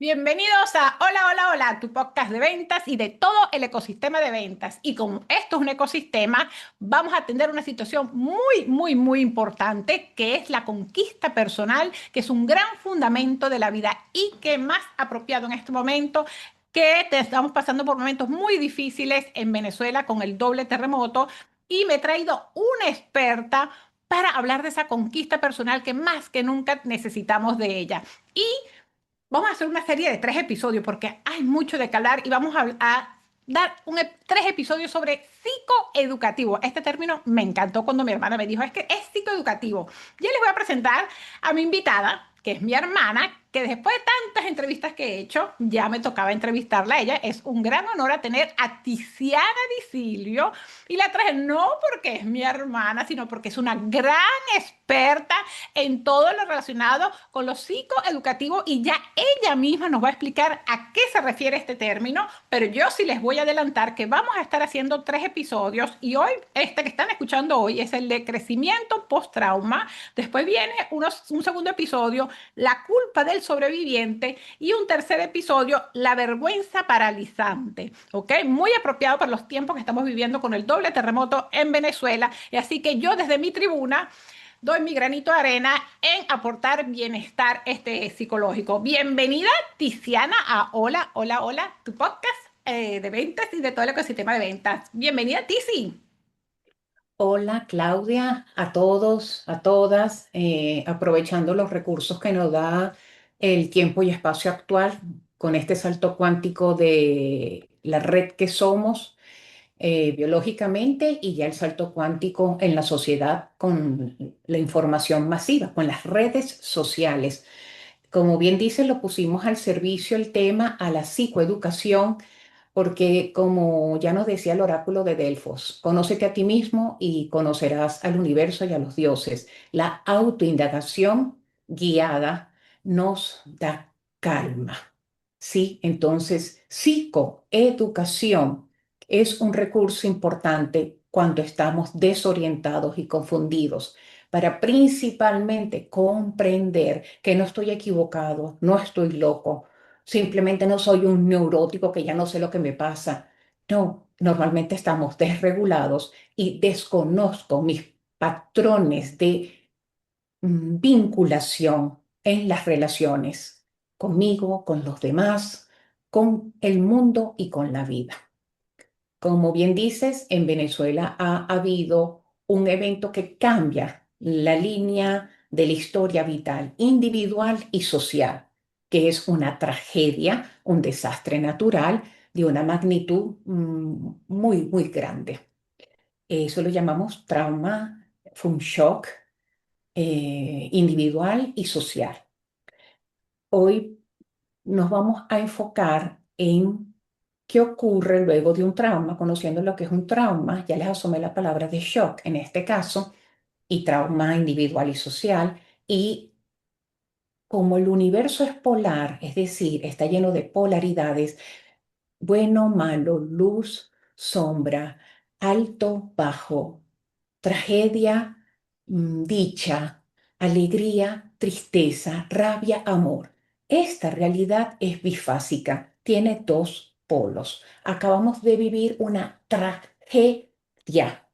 Bienvenidos a Hola, hola, hola, tu podcast de ventas y de todo el ecosistema de ventas. Y como esto es un ecosistema, vamos a atender una situación muy importante, que es la conquista personal, que es un gran fundamento de la vida y que más apropiado en este momento, que estamos pasando por momentos muy difíciles en Venezuela con el doble terremoto. Y me he traído una experta para hablar de esa conquista personal que más que nunca necesitamos de ella. Y vamos a hacer una serie de 3 episodios porque hay mucho de qué hablar y vamos a dar 3 episodios sobre psicoeducativo. Este término me encantó cuando mi hermana me dijo, es que es psicoeducativo. Ya les voy a presentar a mi invitada, que es mi hermana, que después de tantas entrevistas que he hecho, ya me tocaba entrevistarla a ella. Es un gran honor a tener a Tiziana Dicilio y la traje no porque es mi hermana, sino porque es una gran experta en todo lo relacionado con lo psicoeducativo y ya ella misma nos va a explicar a qué se refiere este término, pero yo sí les voy a adelantar que vamos a estar haciendo 3 episodios y hoy, este que están escuchando hoy es el de crecimiento post-trauma, después viene un segundo episodio, la culpa del sobreviviente y un tercer episodio, la vergüenza paralizante, ¿ok? Muy apropiado para los tiempos que estamos viviendo con el doble terremoto en Venezuela y así que yo desde mi tribuna doy mi granito de arena en aportar bienestar psicológico. Bienvenida, Tiziana, a Hola, hola, hola, tu podcast de ventas y de todo el ecosistema de ventas. Bienvenida, Tizi. Hola Claudia, a todos, a todas, aprovechando los recursos que nos da el tiempo y espacio actual con este salto cuántico de la red que somos biológicamente y ya el salto cuántico en la sociedad con la información masiva, con las redes sociales. Como bien dice, lo pusimos al servicio el tema a la psicoeducación porque como ya nos decía el oráculo de Delfos, conócete a ti mismo y conocerás al universo y a los dioses. La autoindagación guiada nos da calma. Sí, entonces psicoeducación es un recurso importante cuando estamos desorientados y confundidos para principalmente comprender que no estoy equivocado, no estoy loco, simplemente no soy un neurótico que ya no sé lo que me pasa. No, normalmente estamos desregulados y desconozco mis patrones de vinculación en las relaciones conmigo, con los demás, con el mundo y con la vida. Como bien dices, en Venezuela ha habido un evento que cambia la línea de la historia vital, individual y social, que es una tragedia, un desastre natural de una magnitud muy grande. Eso lo llamamos trauma, fue un shock individual y social. Hoy nos vamos a enfocar en qué ocurre luego de un trauma, conociendo lo que es un trauma, ya les asomé la palabra de shock en este caso, y trauma individual y social, y como el universo es polar, es decir, está lleno de polaridades, bueno, malo, luz, sombra, alto, bajo, tragedia, dicha, alegría, tristeza, rabia, amor. Esta realidad es bifásica, tiene dos polos. Acabamos de vivir una tragedia.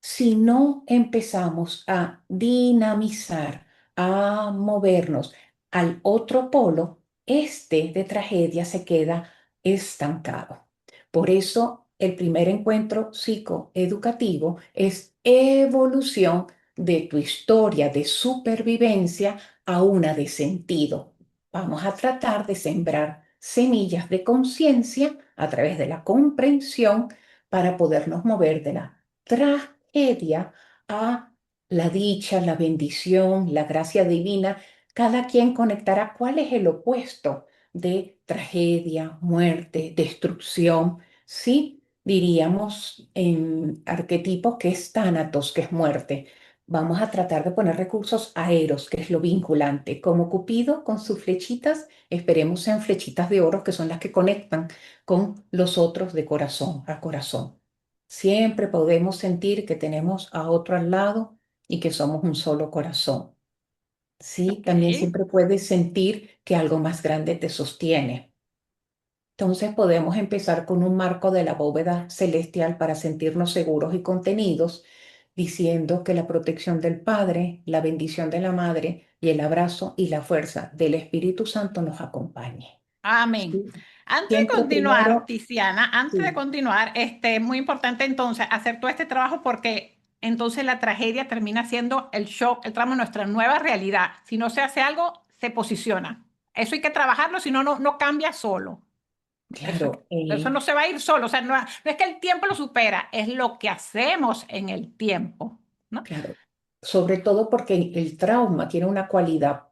Si no empezamos a dinamizar, a movernos al otro polo, este de tragedia se queda estancado. Por eso el primer encuentro psicoeducativo es evolución de tu historia de supervivencia a una de sentido. Vamos a tratar de sembrar semillas de conciencia a través de la comprensión para podernos mover de la tragedia a la dicha, la bendición, la gracia divina. Cada quien conectará cuál es el opuesto de tragedia, muerte, destrucción. Sí, diríamos en arquetipos que es tánatos, que es muerte. Vamos a tratar de poner recursos aeros, que es lo vinculante, como Cupido con sus flechitas, esperemos sean flechitas de oro, que son las que conectan con los otros de corazón a corazón. Siempre podemos sentir que tenemos a otro al lado y que somos un solo corazón. ¿sí? Ok. También siempre puedes sentir que algo más grande te sostiene. Entonces podemos empezar con un marco de la bóveda celestial para sentirnos seguros y contenidos, diciendo que la protección del Padre, la bendición de la Madre y el abrazo y la fuerza del Espíritu Santo nos acompañe. Amén. Sí. Antes de Siempre continuar, primero, Tiziana, antes de sí, continuar, es muy importante entonces hacer todo este trabajo porque entonces la tragedia termina siendo el shock, el trauma de nuestra nueva realidad. Si no se hace algo, se posiciona. Eso hay que trabajarlo, si no, no cambia solo. claro, Eso no se va a ir solo. O sea, no es que el tiempo lo supera, es lo que hacemos en el tiempo, ¿no? claro. Sobre todo porque el trauma tiene una cualidad.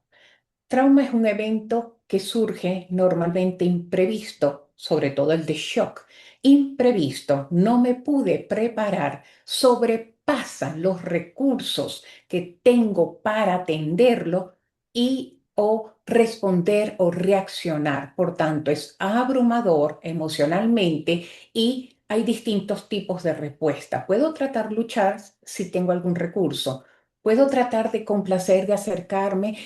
Trauma es un evento que surge normalmente imprevisto, sobre todo el de shock. Imprevisto, no me pude preparar, sobrepasan los recursos que tengo para atenderlo y o responder o reaccionar. Por tanto, es abrumador emocionalmente y hay distintos tipos de respuesta. Puedo tratar de luchar si tengo algún recurso. Puedo tratar de complacer, de acercarme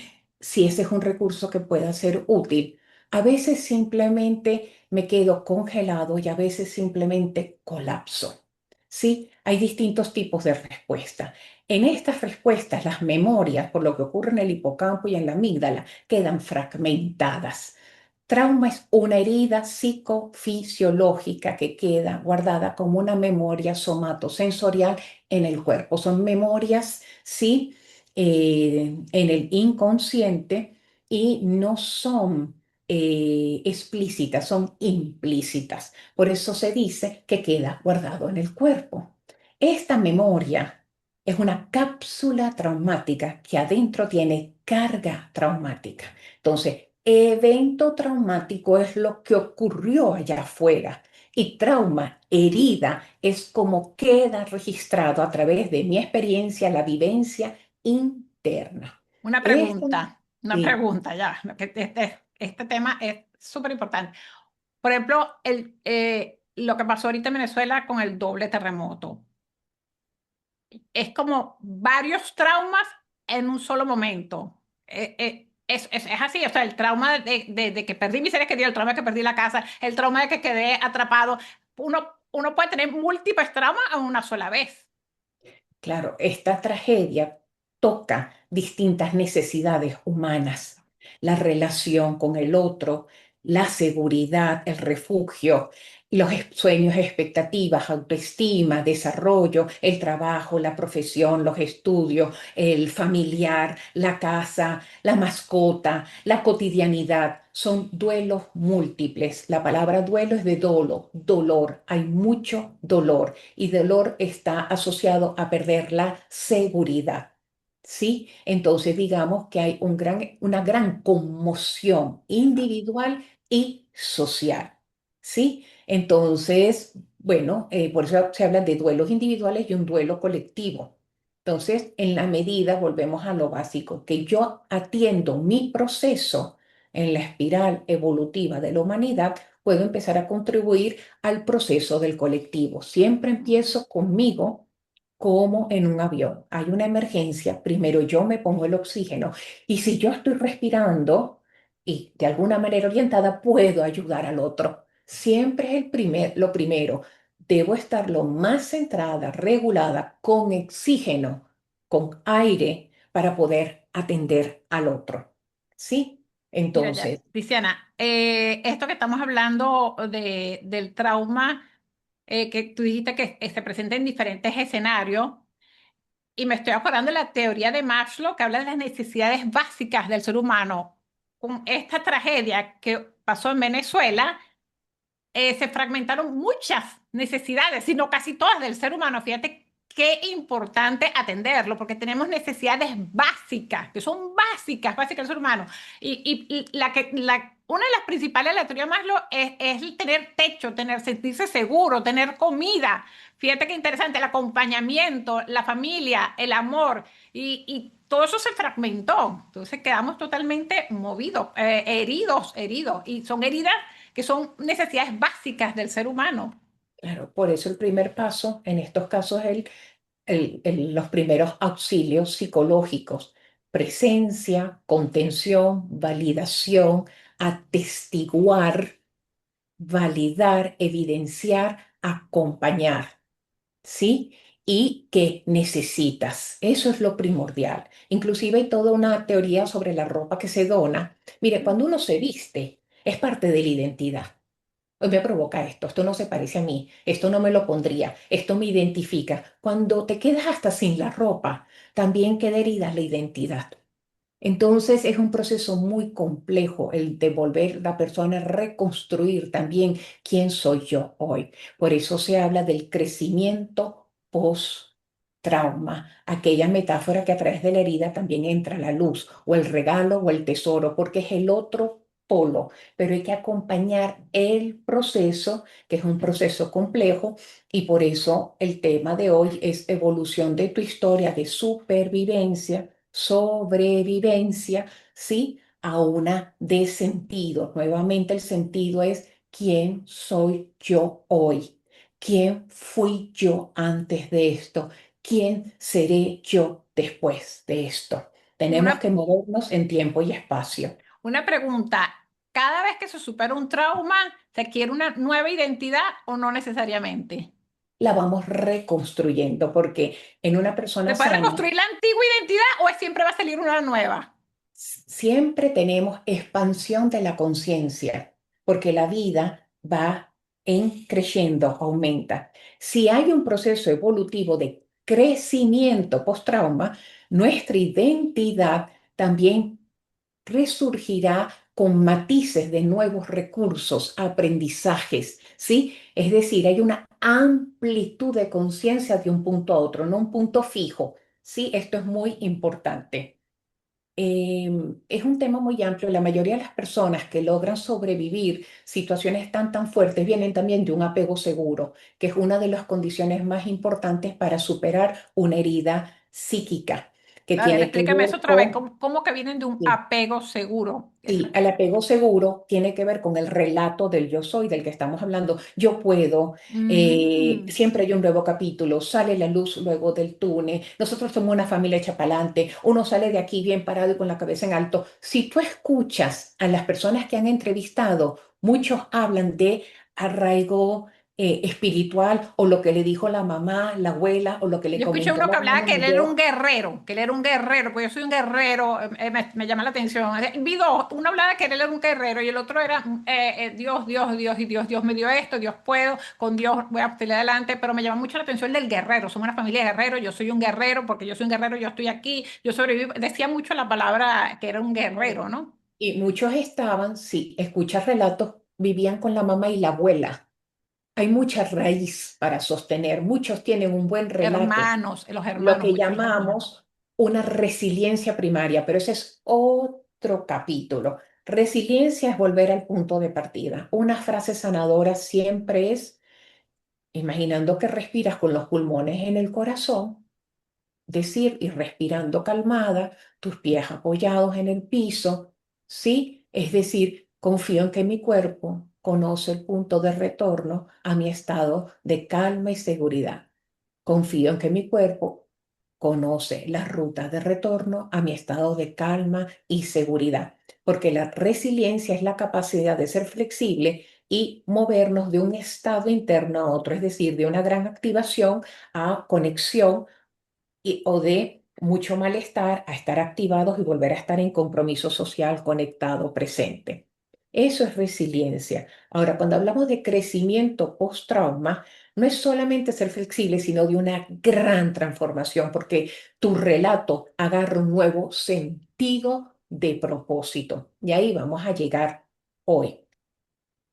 si ese es un recurso que pueda ser útil. A veces simplemente me quedo congelado y a veces simplemente colapso. Sí, hay distintos tipos de respuesta. En estas respuestas, las memorias, por lo que ocurre en el hipocampo y en la amígdala, quedan fragmentadas. Trauma es una herida psicofisiológica que queda guardada como una memoria somatosensorial en el cuerpo. Son memorias, sí, en el inconsciente y no son explícitas, son implícitas. Por eso se dice que queda guardado en el cuerpo. Esta memoria es una cápsula traumática que adentro tiene carga traumática. Entonces, evento traumático es lo que ocurrió allá afuera y trauma, herida, es como queda registrado a través de mi experiencia, la vivencia interna. Esto, Una sí, pregunta ya, que este tema es súper importante. Por ejemplo, lo que pasó ahorita en Venezuela con el doble terremoto. Es como varios traumas en un solo momento. Es así, o sea, el trauma de que perdí mis seres queridos, el trauma de que perdí la casa, el trauma de que quedé atrapado. Uno puede tener múltiples traumas a una sola vez. claro, esta tragedia toca distintas necesidades humanas, la relación con el otro, la seguridad, el refugio, los sueños, expectativas, autoestima, desarrollo, el trabajo, la profesión, los estudios, el familiar, la casa, la mascota, la cotidianidad. Son duelos múltiples. La palabra duelo es de dolo, dolor. Hay mucho dolor y dolor está asociado a perder la seguridad. ¿Sí? Entonces digamos que hay una gran conmoción individual y social. ¿Sí? Entonces, bueno, por eso se habla de duelos individuales y un duelo colectivo. Entonces, en la medida, volvemos a lo básico, que yo atiendo mi proceso en la espiral evolutiva de la humanidad, puedo empezar a contribuir al proceso del colectivo. Siempre empiezo conmigo como en un avión. Hay una emergencia, primero yo me pongo el oxígeno y si yo estoy respirando y de alguna manera orientada, puedo ayudar al otro. Siempre es lo primero. Debo estar lo más centrada, regulada, con oxígeno, con aire, para poder atender al otro. ¿Sí? Mira, ya, Entonces, Tiziana, esto que estamos hablando del trauma, que tú dijiste que se presenta en diferentes escenarios, y me estoy acordando de la teoría de Maslow que habla de las necesidades básicas del ser humano. Con esta tragedia que pasó en Venezuela, se fragmentaron muchas necesidades, sino casi todas del ser humano. Fíjate qué importante atenderlo, porque tenemos necesidades básicas, que son básicas del ser humano. Y una de las principales de la teoría de Maslow es el tener techo, sentirse seguro, tener comida. Fíjate qué interesante, el acompañamiento, la familia, el amor, y todo eso se fragmentó. Entonces quedamos totalmente movidos, heridos, y son heridas que son necesidades básicas del ser humano. claro, por eso el primer paso en estos casos es los primeros auxilios psicológicos. presencia, contención, validación, atestiguar, validar, evidenciar, acompañar, ¿sí? Y qué necesitas. Eso es lo primordial. Inclusive hay toda una teoría sobre la ropa que se dona. Mire, cuando uno se viste, es parte de la identidad. Hoy me provoca esto no se parece a mí, esto no me lo pondría, esto me identifica. Cuando te quedas hasta sin la ropa, también queda herida la identidad. Entonces es un proceso muy complejo el de volver la persona a reconstruir también quién soy yo hoy. Por eso se habla del crecimiento post-trauma, aquella metáfora que a través de la herida también entra la luz o el regalo o el tesoro, porque es el otro polo, pero hay que acompañar el proceso, que es un proceso complejo, y por eso el tema de hoy es evolución de tu historia de supervivencia, sobrevivencia, ¿sí? A una de sentido. Nuevamente el sentido es quién soy yo hoy, quién fui yo antes de esto, quién seré yo después de esto. Tenemos Una, que movernos en tiempo y espacio. una pregunta, ¿cada vez que se supera un trauma, se quiere una nueva identidad o no necesariamente? La vamos reconstruyendo porque en una ¿Se persona puede sana reconstruir la antigua identidad o siempre va a salir una nueva? siempre tenemos expansión de la conciencia, porque la vida va en creciendo, aumenta. Si hay un proceso evolutivo de crecimiento post-trauma, nuestra identidad también resurgirá con matices de nuevos recursos, aprendizajes, ¿sí? Es decir, hay una amplitud de conciencia de un punto a otro, no un punto fijo, ¿sí? Esto es muy importante. Es un tema muy amplio. La mayoría de las personas que logran sobrevivir situaciones tan fuertes vienen también de un apego seguro, que es una de las condiciones más importantes para superar una herida psíquica, que A ver, tiene que explícame eso ver otra vez. con... ¿Cómo que vienen de un sí, apego seguro? sí, el apego seguro tiene que ver con el relato del yo soy, del que estamos hablando. Yo puedo, Mm. siempre hay un nuevo capítulo, sale la luz luego del túnel. Nosotros somos una familia hecha para adelante. Uno sale de aquí bien parado y con la cabeza en alto. Si tú escuchas a las personas que han entrevistado, muchos hablan de arraigo espiritual o lo que le dijo la mamá, la abuela o lo que le Yo escuché comentó uno la que hablaba hermana que él era un mayor. guerrero, que él era un guerrero, pues yo soy un guerrero, me llama la atención. Vi dos, uno hablaba que él era un guerrero y el otro era Dios, Dios, Dios y Dios, Dios me dio esto, Dios puedo, con Dios voy a salir adelante, pero me llama mucho la atención el del guerrero. Somos una familia de guerreros, yo soy un guerrero porque yo soy un guerrero, yo estoy aquí, yo sobrevivo. Decía mucho la palabra que era un guerrero, ¿no? Y muchos estaban, sí, escuchas relatos, vivían con la mamá y la abuela. Hay mucha raíz para sostener. Muchos tienen un buen relato, Hermanos, los lo hermanos, que muchos los hermanos. llamamos una resiliencia primaria, pero ese es otro capítulo. Resiliencia es volver al punto de partida. Una frase sanadora siempre es, imaginando que respiras con los pulmones en el corazón, decir y respirando calmada, tus pies apoyados en el piso, ¿sí? Es decir, confío en que mi cuerpo conoce el punto de retorno a mi estado de calma y seguridad. Confío en que mi cuerpo conoce la ruta de retorno a mi estado de calma y seguridad, porque la resiliencia es la capacidad de ser flexible y movernos de un estado interno a otro, es decir, de una gran activación a conexión o de mucho malestar a estar activados y volver a estar en compromiso social, conectado, presente. Eso es resiliencia. Ahora, cuando hablamos de crecimiento post-trauma, no es solamente ser flexible, sino de una gran transformación, porque tu relato agarra un nuevo sentido de propósito. Y ahí vamos a llegar hoy.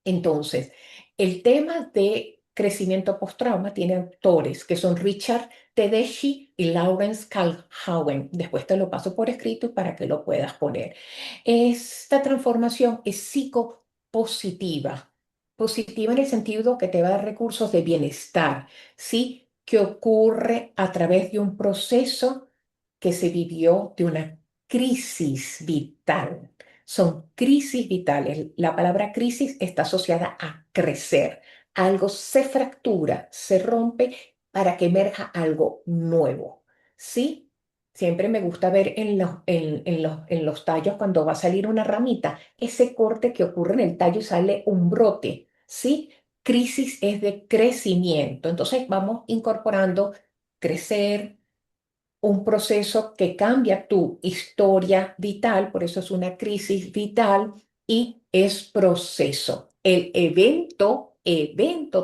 Entonces, el tema de crecimiento post-trauma tiene autores que son Richard Tedeschi y Lawrence Kalkhoven. Después te lo paso por escrito para que lo puedas poner. Esta transformación es psicopositiva, positiva en el sentido que te va a dar recursos de bienestar, ¿sí? Que ocurre a través de un proceso que se vivió de una crisis vital. Son crisis vitales. La palabra crisis está asociada a crecer. Algo se fractura, se rompe para que emerja algo nuevo. ¿Sí? siempre me gusta ver en los tallos cuando va a salir una ramita, ese corte que ocurre en el tallo y sale un brote, ¿sí? Crisis es de crecimiento. Entonces vamos incorporando crecer, un proceso que cambia tu historia vital, por eso es una crisis vital y es proceso. El evento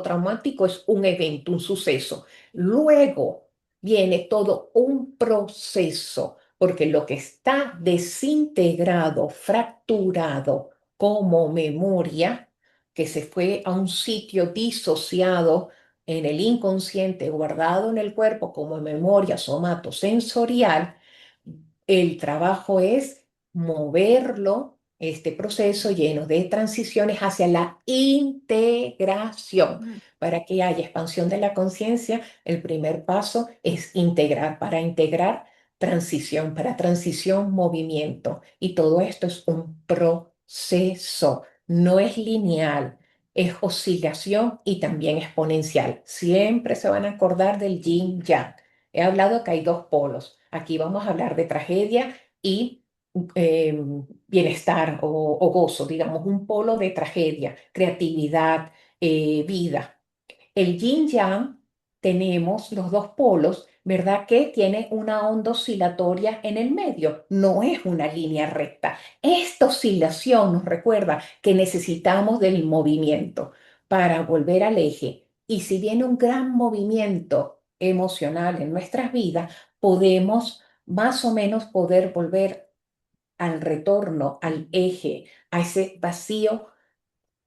traumático es un evento, un suceso. Luego viene todo un proceso, porque lo que está desintegrado, fracturado como memoria, que se fue a un sitio disociado, en el inconsciente, guardado en el cuerpo como memoria somatosensorial, el trabajo es moverlo, este proceso lleno de transiciones hacia la integración. Mm. Para que haya expansión de la conciencia, el primer paso es integrar. Para integrar, transición. Para transición, movimiento. Y todo esto es un proceso, no es lineal, es oscilación y también exponencial. Siempre se van a acordar del yin yang. He hablado que hay dos polos. Aquí vamos a hablar de tragedia y eh, bienestar o gozo, digamos, un polo de tragedia, creatividad, vida. El yin yang tenemos los dos polos, ¿verdad? Que tiene una onda oscilatoria en el medio, no es una línea recta. Esta oscilación nos recuerda que necesitamos del movimiento para volver al eje. Y si viene un gran movimiento emocional en nuestras vidas, podemos más o menos poder volver al retorno, al eje, a ese vacío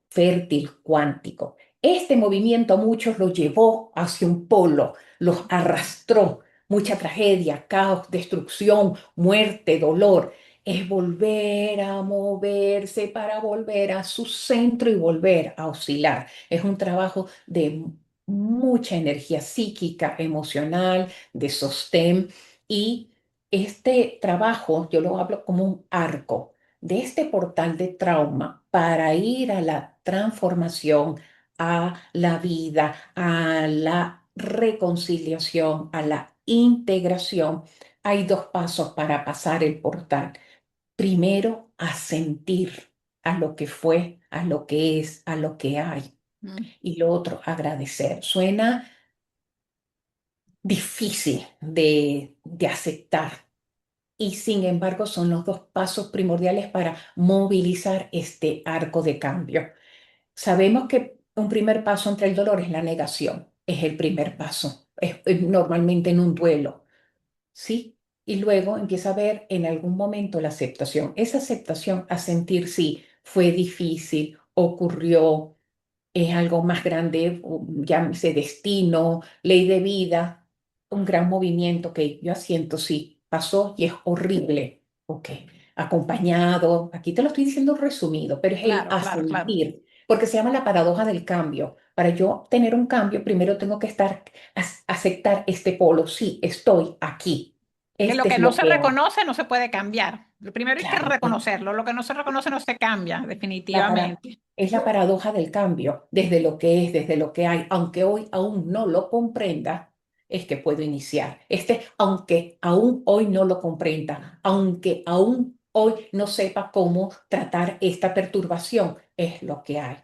fértil cuántico. Este movimiento a muchos los llevó hacia un polo, los arrastró. Mucha tragedia, caos, destrucción, muerte, dolor. Es volver a moverse para volver a su centro y volver a oscilar. Es un trabajo de mucha energía psíquica, emocional, de sostén. Y este trabajo, yo lo hablo como un arco de este portal de trauma para ir a la transformación, a la vida, a la reconciliación, a la integración. Hay dos pasos para pasar el portal. Primero, a sentir a lo que fue, a lo que es, a lo que hay. Mm. Y lo otro, agradecer. Suena difícil de aceptar, y sin embargo son los dos pasos primordiales para movilizar este arco de cambio. Sabemos que un primer paso entre el dolor es la negación, es el primer paso, es normalmente en un duelo, ¿sí? Y luego empieza a ver en algún momento la aceptación. Esa aceptación a sentir, sí, fue difícil, ocurrió, es algo más grande, llámese destino, ley de vida, un gran movimiento que yo asiento, sí, pasó y es horrible, ok, acompañado, aquí te lo estoy diciendo resumido, pero es el Claro, claro, claro. asentir, porque se llama la paradoja del cambio. Para yo tener un cambio, primero tengo que estar, aceptar este polo, sí, estoy aquí, Que lo este que es no lo se que hay. reconoce no se puede cambiar. Lo primero hay que Claro, reconocerlo. Lo que no se reconoce no se cambia, La para- definitivamente. es la paradoja del cambio, desde lo que es, desde lo que hay, aunque hoy aún no lo comprenda, es que puedo iniciar. Aunque aún hoy no lo comprenda, aunque aún hoy no sepa cómo tratar esta perturbación, es lo que hay.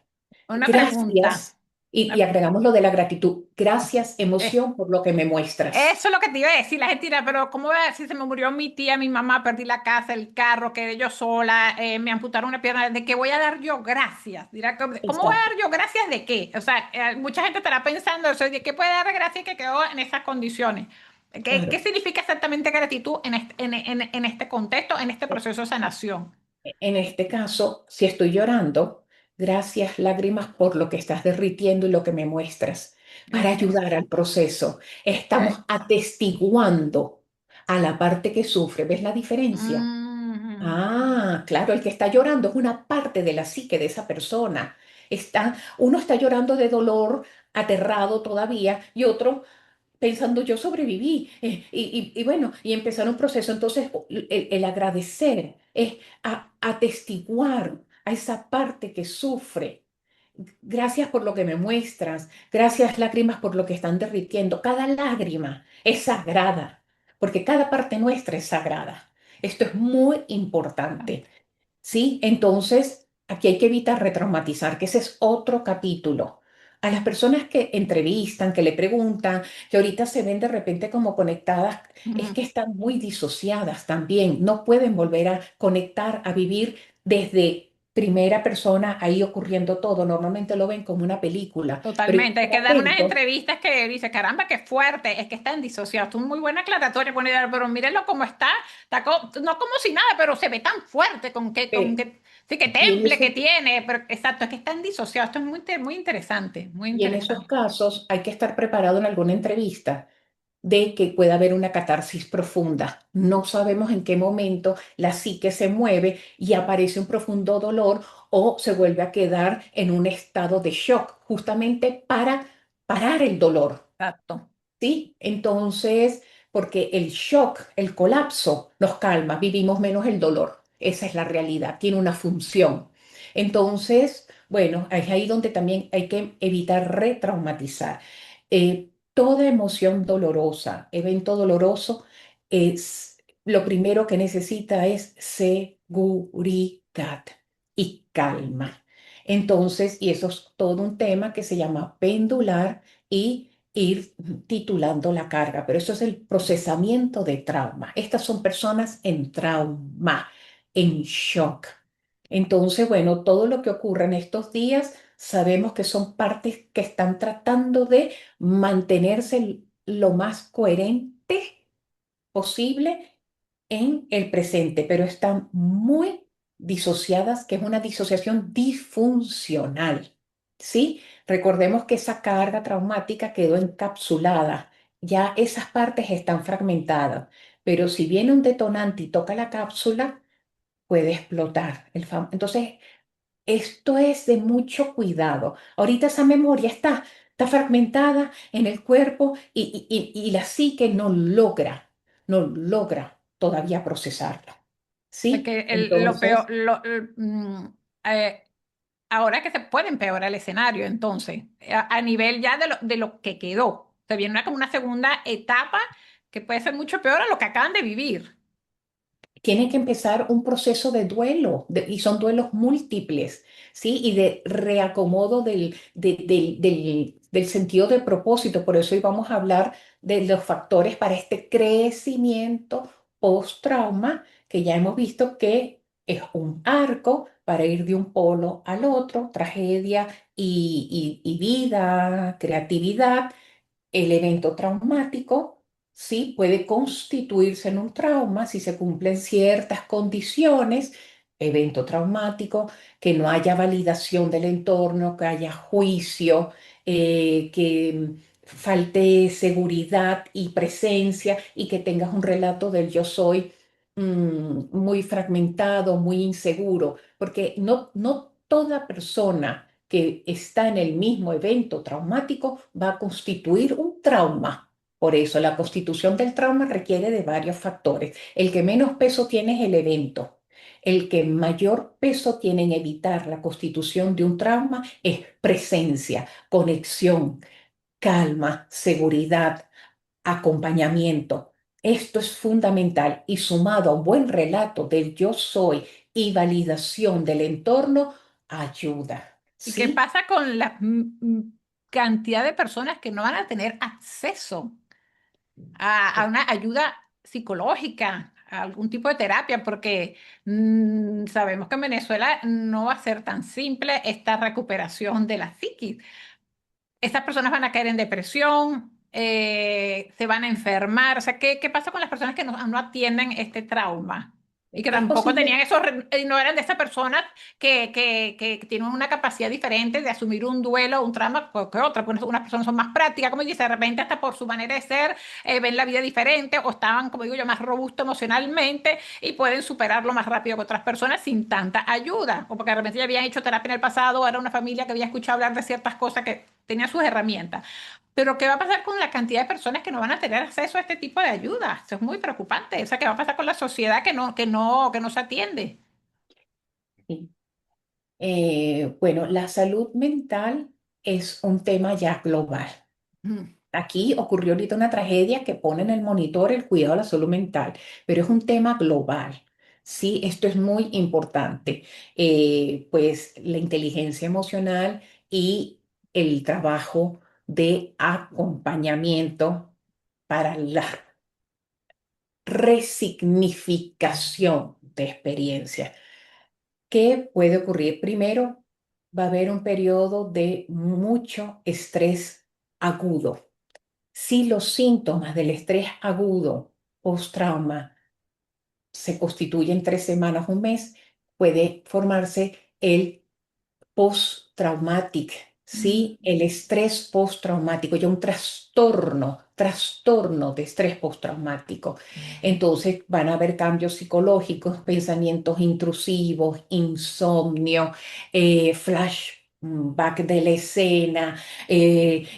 Una pregunta. Gracias, y agregamos lo de la gratitud. Gracias, Eh, emoción, por lo que me muestras. Eso es lo que te iba a decir. La gente dirá, pero ¿cómo voy a decir si se me murió mi tía, mi mamá, perdí la casa, el carro, quedé yo sola, me amputaron una pierna? ¿De qué voy a dar yo gracias? Dirá, ¿cómo voy a Exacto. dar yo gracias de qué? O sea, mucha gente estará pensando eso, ¿de qué puede dar gracias que quedó en esas condiciones? ¿Qué Claro. significa exactamente gratitud en este contexto, en este proceso de sanación? En este caso, si estoy llorando, gracias lágrimas por lo que estás derritiendo y lo que me muestras, para Ok. ayudar al proceso. Estamos Ok. atestiguando a la parte que sufre. ¿Ves la diferencia? Mm. Ah, claro, el que está llorando es una parte de la psique de esa persona. Uno está llorando de dolor, aterrado todavía, y otro pensando yo sobreviví, y bueno, y empezar un proceso. Entonces, el agradecer es atestiguar a esa parte que sufre. Gracias por lo que me muestras, gracias lágrimas por lo que están derritiendo. Cada lágrima es sagrada, porque cada parte nuestra es sagrada. Esto es muy importante. ¿Sí? Entonces, aquí hay que evitar retraumatizar, que ese es otro capítulo. A las personas que entrevistan, que le preguntan, que ahorita se ven de repente como conectadas, es Ujú. que están muy disociadas también, no pueden volver a conectar, a vivir desde primera persona, ahí ocurriendo todo. Normalmente lo ven como una película, pero Totalmente. Es estén que dan unas atentos. entrevistas que dice, caramba, qué fuerte, es que están disociados. Es muy buena aclaratoria, buena idea, pero mírenlo cómo está, no como si nada, pero se ve tan fuerte, eh, sí, que y en temple que esos tiene, pero exacto, es que están disociados. Esto es muy interesante, muy Y en esos interesante. casos hay que estar preparado en alguna entrevista de que pueda haber una catarsis profunda. No sabemos en qué momento la psique se mueve y aparece un profundo dolor o se vuelve a quedar en un estado de shock, justamente para parar el dolor. Exacto. ¿Sí? Entonces, porque el shock, el colapso nos calma, vivimos menos el dolor. Esa es la realidad, tiene una función. Entonces, bueno, es ahí donde también hay que evitar retraumatizar. Toda emoción dolorosa, evento doloroso, es lo primero que necesita es seguridad y calma. Entonces, y eso es todo un tema que se llama pendular y ir titulando la carga, pero eso es el procesamiento de trauma. Estas son personas en trauma, en shock. Entonces, bueno, todo lo que ocurre en estos días, sabemos que son partes que están tratando de mantenerse lo más coherente posible en el presente, pero están muy disociadas, que es una disociación disfuncional, ¿sí? Recordemos que esa carga traumática quedó encapsulada, ya esas partes están fragmentadas, pero si viene un detonante y toca la cápsula, puede explotar. Entonces, esto es de mucho cuidado. Ahorita esa memoria está fragmentada en el cuerpo y la psique no logra todavía procesarlo. Es ¿Sí? que lo peor, Entonces, eh, ahora que se puede empeorar el escenario, entonces, a nivel ya de lo que quedó. Se viene como una segunda etapa que puede ser mucho peor a lo que acaban de vivir. tiene que empezar un proceso de duelo, y son duelos múltiples, ¿sí? Y de reacomodo del sentido de propósito. Por eso hoy vamos a hablar de los factores para este crecimiento post-trauma, que ya hemos visto que es un arco para ir de un polo al otro, tragedia y vida, creatividad. El evento traumático, sí, puede constituirse en un trauma si se cumplen ciertas condiciones. Evento traumático, que no haya validación del entorno, que haya juicio, que falte seguridad y presencia y que tengas un relato del yo soy muy fragmentado, muy inseguro, porque no toda persona que está en el mismo evento traumático va a constituir un trauma. Por eso, la constitución del trauma requiere de varios factores. El que menos peso tiene es el evento. El que mayor peso tiene en evitar la constitución de un trauma es presencia, conexión, calma, seguridad, acompañamiento. Esto es fundamental y sumado a un buen relato del yo soy y validación del entorno, ayuda. ¿Y qué ¿Sí? pasa con la cantidad de personas que no van a tener acceso a una ayuda psicológica, a algún tipo de terapia? Porque sabemos que en Venezuela no va a ser tan simple esta recuperación de la psiquis. Estas personas van a caer en depresión, se van a enfermar. O sea, ¿qué pasa con las personas que no atienden este trauma? Y que Es tampoco tenían posible. no eran de esas personas que tienen una capacidad diferente de asumir un duelo o un trauma que otra. Pues unas personas son más prácticas, como dice, de repente hasta por su manera de ser, ven la vida diferente o estaban, como digo yo, más robustos emocionalmente y pueden superarlo más rápido que otras personas sin tanta ayuda. O porque de repente ya habían hecho terapia en el pasado, era una familia que había escuchado hablar de ciertas cosas que tenía sus herramientas. Pero ¿qué va a pasar con la cantidad de personas que no van a tener acceso a este tipo de ayuda? Eso es muy preocupante. O sea, ¿qué va a pasar con la sociedad que no se atiende? Sí. Bueno, la salud mental es un tema ya global. Mm. aquí ocurrió ahorita una tragedia que pone en el monitor el cuidado de la salud mental, pero es un tema global. Sí, esto es muy importante. Pues la inteligencia emocional y el trabajo de acompañamiento para la resignificación de experiencias. ¿Qué puede ocurrir? Primero, va a haber un periodo de mucho estrés agudo. Si los síntomas del estrés agudo post-trauma se constituyen 3 semanas, un mes, puede formarse el post-traumatic, ¿sí? El estrés postraumático, ya un trastorno de estrés postraumático. Entonces van a haber cambios psicológicos, pensamientos intrusivos, insomnio, flashback de la escena,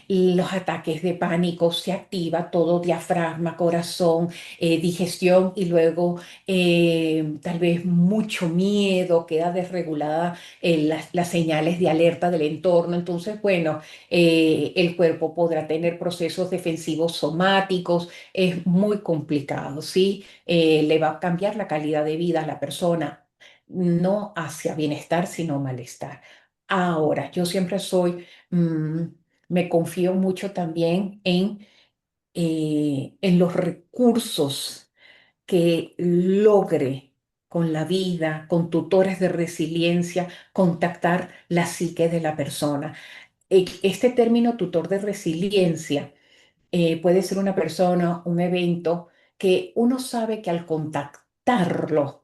los ataques de pánico, se activa todo diafragma, corazón, digestión y luego tal vez mucho miedo, queda desregulada las señales de alerta del entorno. Entonces, bueno, el cuerpo podrá tener procesos defensivos somáticos, es muy complicado, ¿sí? Le va a cambiar la calidad de vida a la persona, no hacia bienestar, sino malestar. Ahora, yo siempre me confío mucho también en los recursos que logre con la vida, con tutores de resiliencia, contactar la psique de la persona. Este término tutor de resiliencia puede ser una persona, un evento que uno sabe que al contactarlo,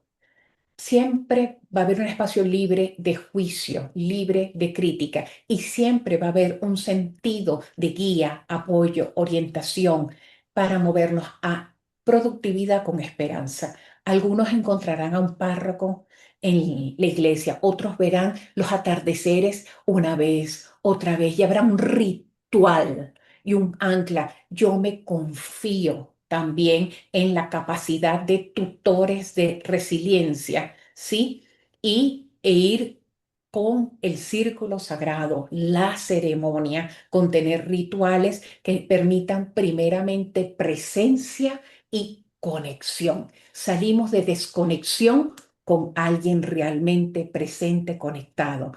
siempre va a haber un espacio libre de juicio, libre de crítica y siempre va a haber un sentido de guía, apoyo, orientación para movernos a productividad con esperanza. Algunos encontrarán a un párroco en la iglesia, otros verán los atardeceres una vez, otra vez y habrá un ritual y un ancla. Yo me confío también en la capacidad de tutores de resiliencia, ¿sí? E ir con el círculo sagrado, la ceremonia, con tener rituales que permitan primeramente presencia y conexión. Salimos de desconexión con alguien realmente presente, conectado.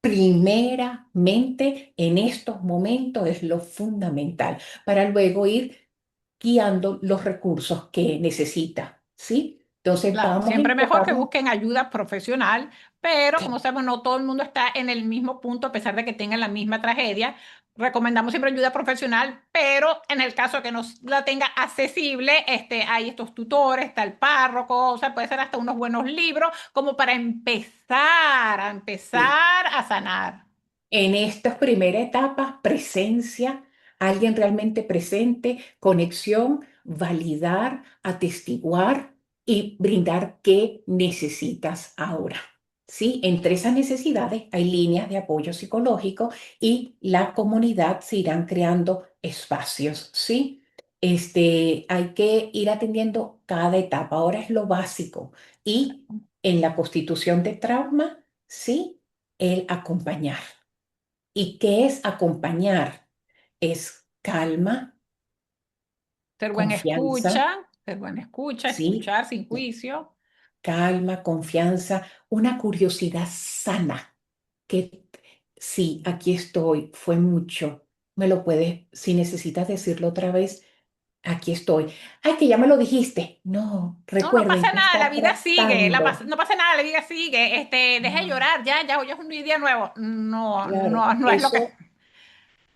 Primeramente, en estos momentos es lo fundamental para luego ir guiando los recursos que necesita, ¿sí? Entonces Claro, vamos a siempre mejor que enfocarnos. busquen ayuda profesional, pero como Claro, sabemos, no todo el mundo está en el mismo punto a pesar de que tengan la misma tragedia. Recomendamos siempre ayuda profesional, pero en el caso que no la tenga accesible, hay estos tutores, está el párroco, o sea, puede ser hasta unos buenos libros como para sí. empezar a sanar. En estas primeras etapas, presencia, alguien realmente presente, conexión, validar, atestiguar y brindar qué necesitas ahora. ¿Sí? Entre esas necesidades hay líneas de apoyo psicológico y la comunidad se irán creando espacios, ¿sí? Hay que ir atendiendo cada etapa. Ahora es lo básico. Y en la constitución de trauma, sí, el acompañar. ¿Y qué es acompañar? Es calma, confianza, Ser buena escucha, ¿sí? escuchar sin juicio. Calma, confianza, una curiosidad sana, que sí, aquí estoy, fue mucho, me lo puedes, si necesitas decirlo otra vez, aquí estoy. Ay, que ya me lo dijiste. No, No, no pasa recuerden que nada, la está vida sigue, tratando. no pasa nada, la vida sigue, deja de No, llorar, ya, hoy es un día nuevo. No, claro, no es lo que, no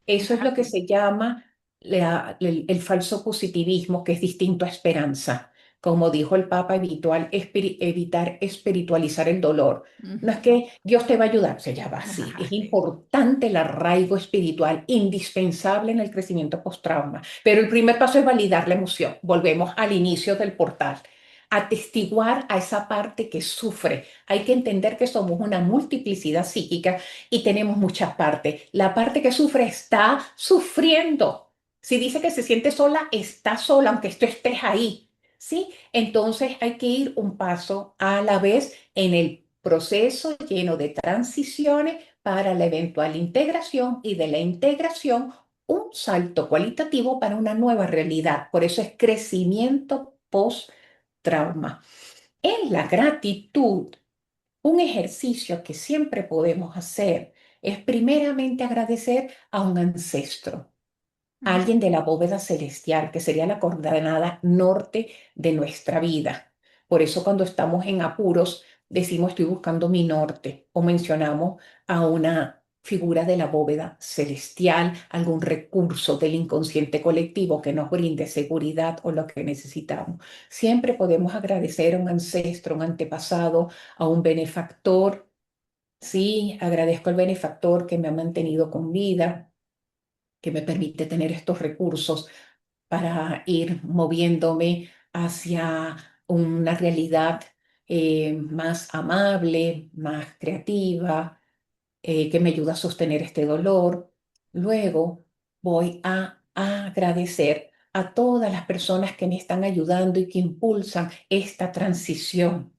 eso es es lo que así. se llama el falso positivismo, que es distinto a esperanza. Como dijo el Papa, evitar espiritualizar el dolor. No es Ujú. que Dios te va a ayudar, se llama así. Ajá, Es sí. importante el arraigo espiritual, indispensable en el crecimiento post-trauma. Pero el primer paso es validar la emoción. Volvemos al inicio del portal. Atestiguar a esa parte que sufre. Hay que entender que somos una multiplicidad psíquica y tenemos muchas partes. La parte que sufre está sufriendo. Si dice que se siente sola, está sola, aunque tú estés ahí. ¿Sí? Entonces hay que ir un paso a la vez en el proceso lleno de transiciones para la eventual integración y de la integración un salto cualitativo para una nueva realidad. Por eso es crecimiento post-trauma. En la gratitud, un ejercicio que siempre podemos hacer es primeramente agradecer a un ancestro, a Ujú, alguien de la bóveda celestial, que sería la coordenada norte de nuestra vida. Por eso cuando estamos en apuros decimos estoy buscando mi norte o mencionamos a una figura de la bóveda celestial, algún recurso del inconsciente colectivo que nos brinde seguridad o lo que necesitamos. Siempre podemos agradecer a un ancestro, un antepasado, a un benefactor. Sí, agradezco al benefactor que me ha mantenido con vida, que me permite tener estos recursos para ir moviéndome hacia una realidad más amable, más creativa, que me ayuda a sostener este dolor. Luego voy a agradecer a todas las personas que me están ayudando y que impulsan esta transición.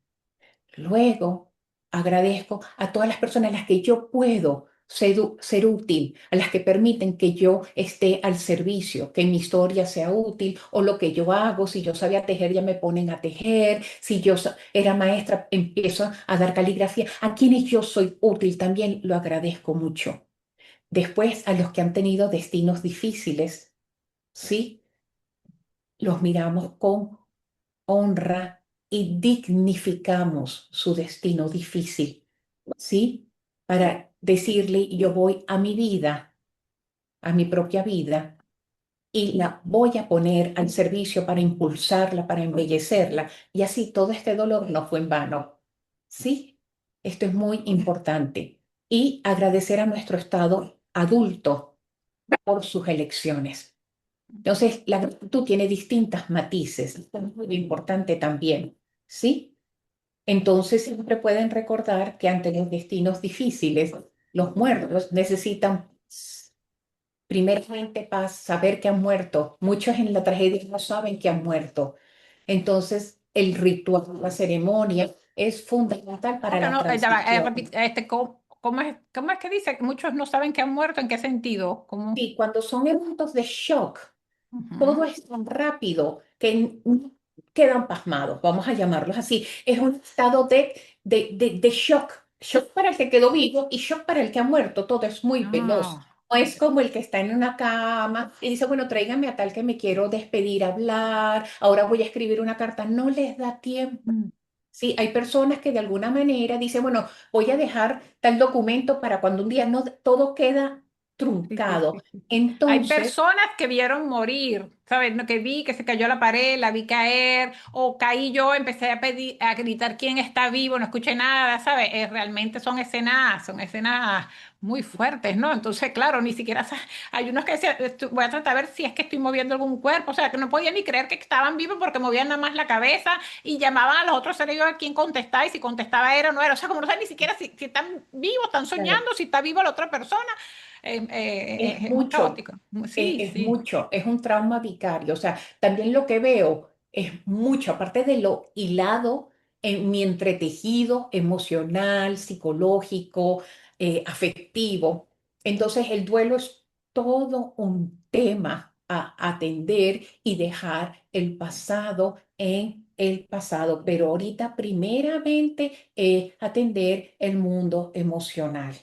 Luego, agradezco a todas las personas a las que yo puedo ser útil, a las que permiten que yo esté al servicio, que mi historia sea útil o lo que yo hago. Si yo sabía tejer, ya me ponen a tejer. Si yo era maestra, empiezo a dar caligrafía. A quienes yo soy útil también lo agradezco mucho. Después, a los que han tenido destinos difíciles, ¿sí? Los miramos con honra y dignificamos su destino difícil, ¿sí? Para decirle, yo voy a mi vida, a mi propia vida, y la voy a poner al servicio para impulsarla, para embellecerla, y así todo este dolor no fue en vano, ¿sí? Esto es muy importante. Y agradecer a nuestro estado adulto por sus elecciones. Entonces, la gratitud tiene distintas matices, esto es muy importante también, ¿sí? Entonces, siempre pueden recordar que ante los destinos difíciles, los muertos necesitan primeramente paz, saber que han muerto. Muchos en la tragedia no saben que han muerto. Entonces, el ritual, la ceremonia es fundamental para Pero la no, ya va, transición. ¿cómo es que dice que muchos no saben que han muerto? ¿En qué sentido? ¿Cómo? Y cuando son eventos de shock, todo Ujú. es tan rápido que quedan pasmados, vamos a llamarlos así. Es un estado de shock, shock para el que quedó vivo y shock para el que ha muerto. Todo es muy veloz. Ah, No es como el que está en una cama y dice, bueno, tráigame a tal que me quiero despedir, hablar, ahora voy a escribir una carta. No les da tiempo. mm, Sí, hay personas que de alguna manera dicen, bueno, voy a dejar tal documento para cuando un día no, todo queda sí, sí, truncado. sí, sí. Hay Entonces, personas que vieron morir, ¿sabes? No, que vi que se cayó la pared, la vi caer, o caí yo, empecé a pedir, a gritar quién está vivo, no escuché nada, ¿sabes? Realmente son escenas muy fuertes, ¿no? Entonces, claro, ni siquiera hay unos que decían, voy a tratar de ver si es que estoy moviendo algún cuerpo, o sea, que no podía ni creer que estaban vivos porque movían nada más la cabeza y llamaban a los otros seres vivos a quién contestaba y si contestaba era o no era, o sea, como no saben ni siquiera si están vivos, están claro, soñando, si está viva la otra persona. es Es muy mucho, caótico. Sí, es sí. mucho, es un trauma vicario. O sea, también lo que veo es mucho, aparte de lo hilado en mi entretejido emocional, psicológico, afectivo. Entonces, el duelo es todo un tema a atender y dejar el pasado en el pasado. Pero ahorita, primeramente, atender el mundo emocional.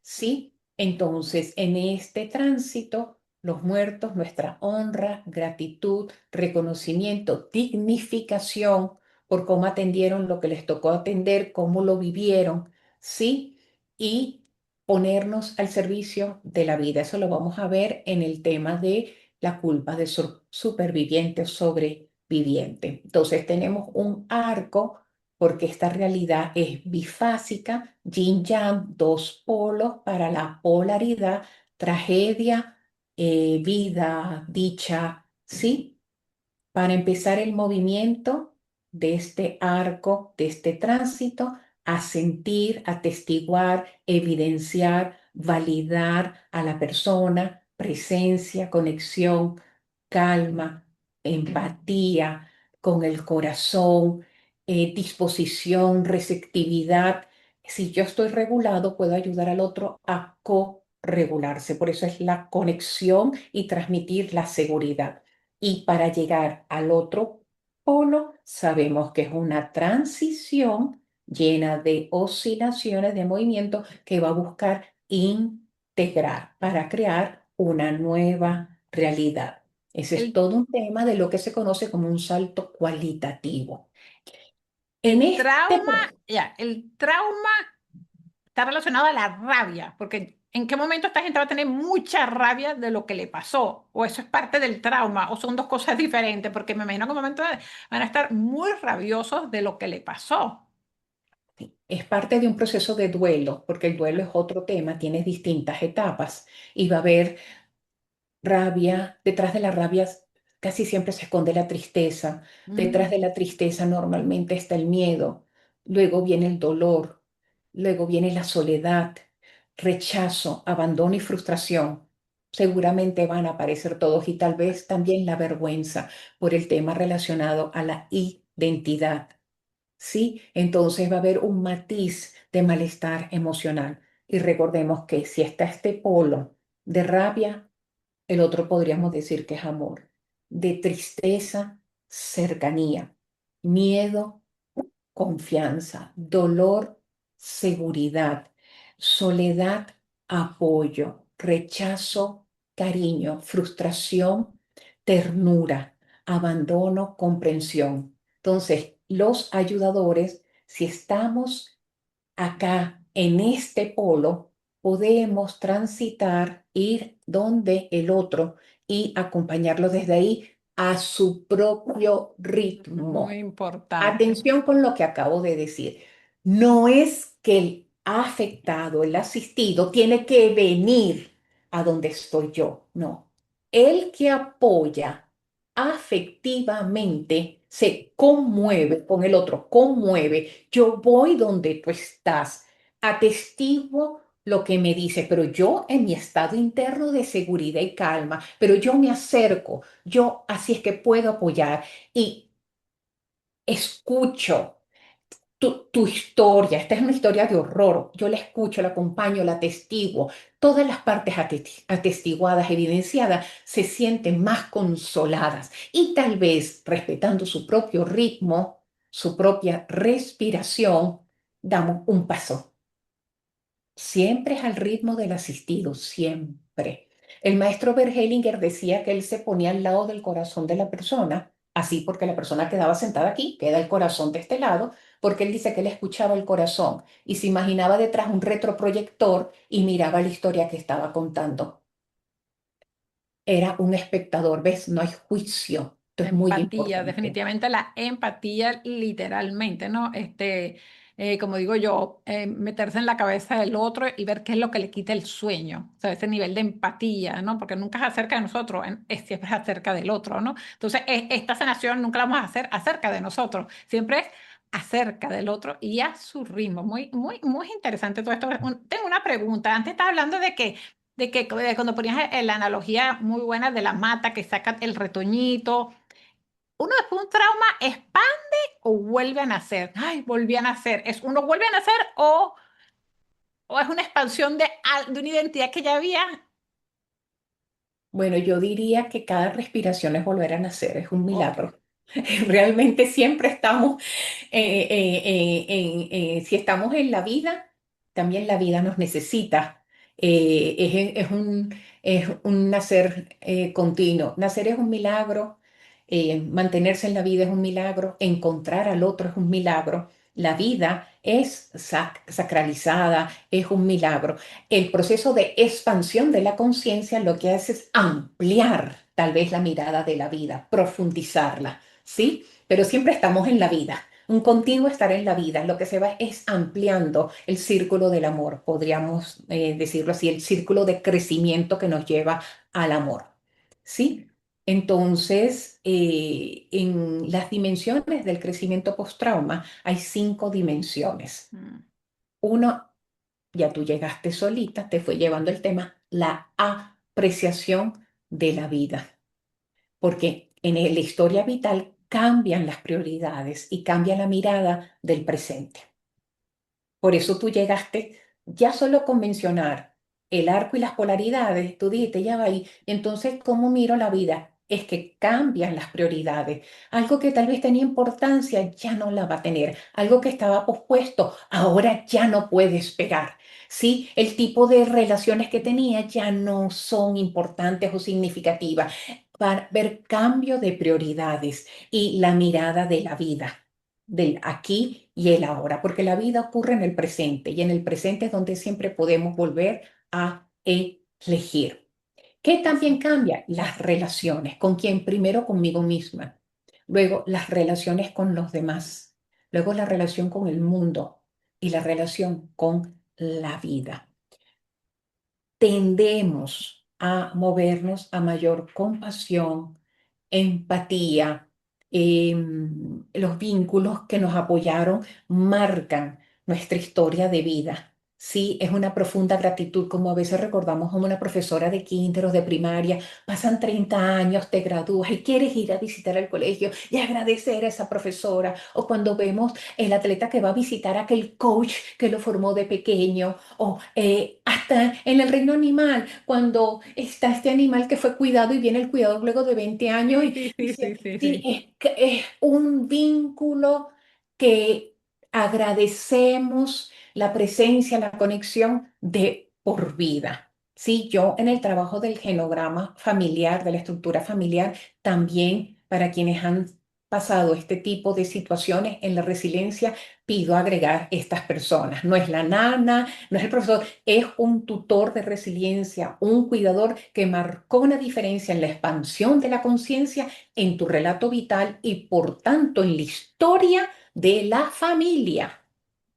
¿Sí? Entonces, en este tránsito, los muertos, nuestra honra, gratitud, reconocimiento, dignificación por cómo atendieron lo que les tocó atender, cómo lo vivieron, ¿sí? Y ponernos al servicio de la vida. Eso lo vamos a ver en el tema de la culpa de superviviente o sobreviviente. Entonces, tenemos un arco porque esta realidad es bifásica, yin yang, dos polos para la polaridad, tragedia, vida, dicha, ¿sí? Para empezar el movimiento de este arco, de este tránsito, a sentir, atestiguar, evidenciar, validar a la persona, presencia, conexión, calma, empatía con el corazón, disposición, receptividad. Si yo estoy regulado, puedo ayudar al otro a co-crear. regularse. Por eso es la conexión y transmitir la seguridad. Y para llegar al otro polo, sabemos que es una transición llena de oscilaciones de movimiento que va a buscar integrar para crear una nueva realidad. Ese es El, todo un tema de lo que se conoce como un salto cualitativo. En el este trauma, proceso, ya, el trauma está relacionado a la rabia, porque ¿en qué momento esta gente va a tener mucha rabia de lo que le pasó? O eso es parte del trauma, o son dos cosas diferentes, porque me imagino que en un momento van a estar muy rabiosos de lo que le pasó. es parte de un proceso de duelo, porque el duelo es otro tema, tiene distintas etapas y va a haber rabia, detrás de la rabia casi siempre se esconde la tristeza, detrás Mm, de la tristeza normalmente está el miedo, luego viene el dolor, luego viene la soledad, rechazo, abandono y frustración. Seguramente van a aparecer todos y tal vez también la vergüenza por el tema relacionado a la identidad. ¿Sí? Entonces va a haber un matiz de malestar emocional. Y recordemos que si está este polo de rabia, el otro podríamos decir que es amor, de tristeza, cercanía, miedo, confianza, dolor, seguridad, soledad, apoyo, rechazo, cariño, frustración, ternura, abandono, comprensión. Entonces, los ayudadores, si estamos acá en este polo, podemos transitar, ir donde el otro y acompañarlo desde ahí a su propio muy ritmo. importante. Atención con lo que acabo de decir. No es que el afectado, el asistido, tiene que venir a donde estoy yo. No. El que apoya afectivamente se conmueve con el otro, conmueve. Yo voy donde tú estás, atestiguo lo que me dice, pero yo en mi estado interno de seguridad y calma, pero yo me acerco, yo así es que puedo apoyar y escucho tu historia. Esta es una historia de horror. Yo la escucho, la acompaño, la atestiguo. Todas las partes atestiguadas, evidenciadas, se sienten más consoladas y tal vez respetando su propio ritmo, su propia respiración, damos un paso. Siempre es al ritmo del asistido, siempre. El maestro Bergelinger decía que él se ponía al lado del corazón de la persona, así porque la persona quedaba sentada aquí, queda el corazón de este lado, porque él dice que él escuchaba el corazón y se imaginaba detrás un retroproyector y miraba la historia que estaba contando. Era un espectador, ¿ves? No hay juicio. Esto es muy Empatía, importante. definitivamente la empatía literalmente, ¿no? Como digo yo, meterse en la cabeza del otro y ver qué es lo que le quita el sueño, o sea, ese nivel de empatía, ¿no? Porque nunca es acerca de nosotros, es siempre es acerca del otro, ¿no? Entonces, esta sanación nunca la vamos a hacer acerca de nosotros, siempre es acerca del otro y a su ritmo. Muy, muy, muy interesante todo esto. Tengo una pregunta. Antes estaba hablando de cuando ponías la analogía muy buena de la mata que saca el retoñito. Uno después de un trauma expande o vuelve a nacer. Ay, volví a nacer. ¿Es uno vuelve a nacer o es una expansión de una identidad que ya había? Bueno, yo diría que cada respiración es volver a nacer, es un Ok, milagro. Realmente siempre estamos, si estamos en la vida, también la vida nos necesita. Es un nacer continuo. Nacer es un milagro, mantenerse en la vida es un milagro, encontrar al otro es un milagro. La vida es sacralizada, es un milagro. El proceso de expansión de la conciencia lo que hace es ampliar tal vez la mirada de la vida, profundizarla, ¿sí? Pero siempre estamos en la vida, un continuo estar en la vida. Lo que se va es ampliando el círculo del amor, podríamos decirlo así, el círculo de crecimiento que nos lleva al amor, ¿sí? Entonces, en las dimensiones del crecimiento post-trauma hay 5 dimensiones. mm, Uno, ya tú llegaste solita, te fue llevando el tema, la apreciación de la vida, porque en la historia vital cambian las prioridades y cambia la mirada del presente. Por eso tú llegaste ya solo con mencionar. el arco y las polaridades, tú dijiste, ya va ahí. Entonces, ¿cómo miro la vida? Es que cambian las prioridades. Algo que tal vez tenía importancia ya no la va a tener. Algo que estaba pospuesto ahora ya no puede esperar. Sí, el tipo de relaciones que tenía ya no son importantes o significativas. Para ver cambio de prioridades y la mirada de la vida, del aquí y el ahora, porque la vida ocurre en el presente y en el presente es donde siempre podemos volver a elegir. ¿Qué también Exacto. cambia? Las relaciones. ¿Con quién? Primero conmigo misma, luego las relaciones con los demás, luego la relación con el mundo y la relación con la vida. Tendemos a movernos a mayor compasión, empatía. Los vínculos que nos apoyaron marcan nuestra historia de vida. Sí, es una profunda gratitud, como a veces recordamos a una profesora de kinder o de primaria, pasan 30 años, te gradúas y quieres ir a visitar el colegio y agradecer a esa profesora. O cuando vemos el atleta que va a visitar a aquel coach que lo formó de pequeño, o hasta en el reino animal, cuando está este animal que fue cuidado y viene el cuidado luego de 20 años Sí, y sí, sí, sí, dice, sí, sí, sí. es un vínculo que agradecemos la presencia, la conexión de por vida. Sí, yo en el trabajo del genograma familiar, de la estructura familiar, también para quienes han pasado este tipo de situaciones en la resiliencia, pido agregar estas personas. No es la nana, no es el profesor, es un tutor de resiliencia, un cuidador que marcó una diferencia en la expansión de la conciencia, en tu relato vital y por tanto en la historia de la familia.